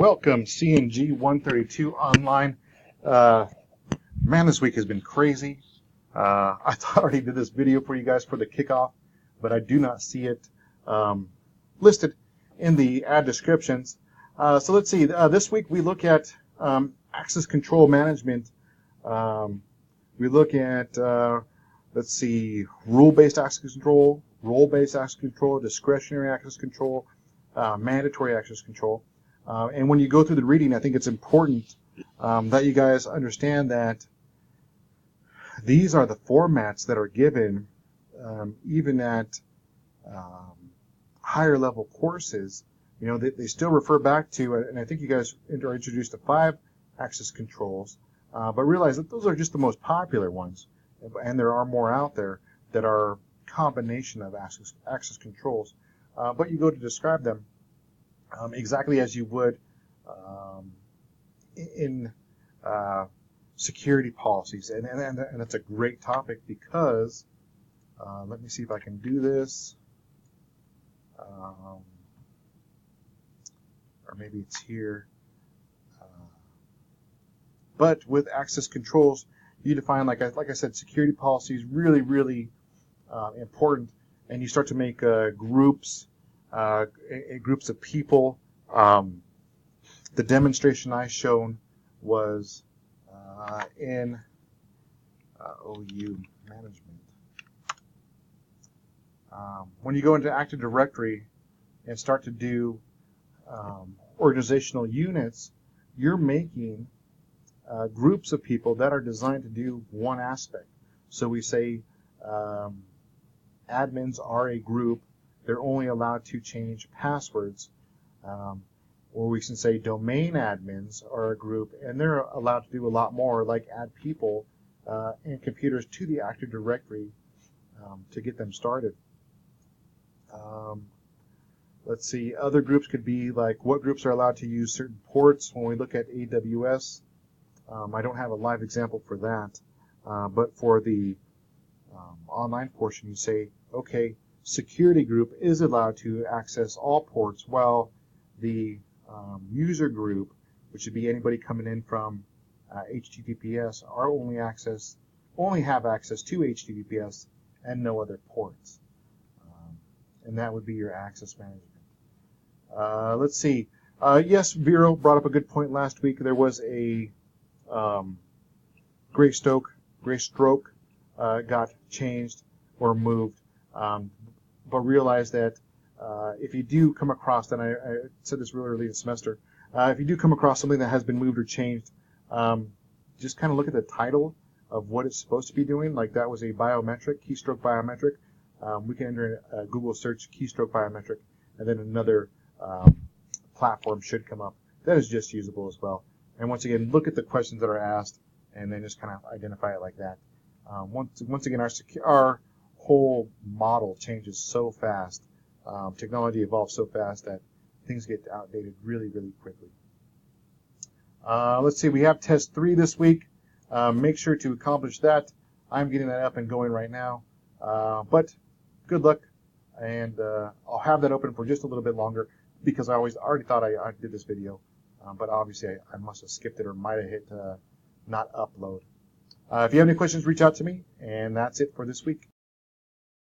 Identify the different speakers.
Speaker 1: Welcome, CNG 132 online. Man, this week has been crazy. I thought I already did this video for you guys for the kickoff, but I do not see it listed in the ad descriptions. So let's see. This week we look at access control management. We look at, let's see, rule-based access control, role-based access control, discretionary access control, mandatory access control. And when you go through the reading, I think it's important that you guys understand that these are the formats that are given even at higher level courses. You know, they still refer back to, and I think you guys are introduced to 5 access controls, but realize that those are just the most popular ones, and there are more out there that are combination of access controls. But you go to describe them exactly as you would in security policies, and that's a great topic because let me see if I can do this, or maybe it's here. But with access controls, you define, like I said, security policies really important, and you start to make groups of people. The demonstration I shown was in OU management. When you go into Active Directory and start to do organizational units, you're making groups of people that are designed to do one aspect. So we say admins are a group. They're only allowed to change passwords. Or we can say domain admins are a group, and they're allowed to do a lot more, like add people and computers to the Active Directory to get them started. Let's see, other groups could be like what groups are allowed to use certain ports. When we look at AWS, I don't have a live example for that, but for the online portion, you say, okay, security group is allowed to access all ports, while the user group, which would be anybody coming in from HTTPS, are only have access to HTTPS and no other ports. And that would be your access management. Let's see. Yes, Vero brought up a good point last week. There was a gray stroke got changed or moved, but realize that if you do come across, and I said this really early in the semester, if you do come across something that has been moved or changed, just kind of look at the title of what it's supposed to be doing. Like that was a biometric, keystroke biometric. We can enter a Google search keystroke biometric, and then another platform should come up. That is just usable as well. And once again, look at the questions that are asked, and then just kind of identify it like that. Once again, our whole model changes so fast. Technology evolves so fast that things get outdated really quickly. Let's see, we have test 3 this week. Make sure to accomplish that. I'm getting that up and going right now. But good luck, and I'll have that open for just a little bit longer because I already thought I did this video, but obviously I must have skipped it or might have hit not upload. If you have any questions, reach out to me, and that's it for this week.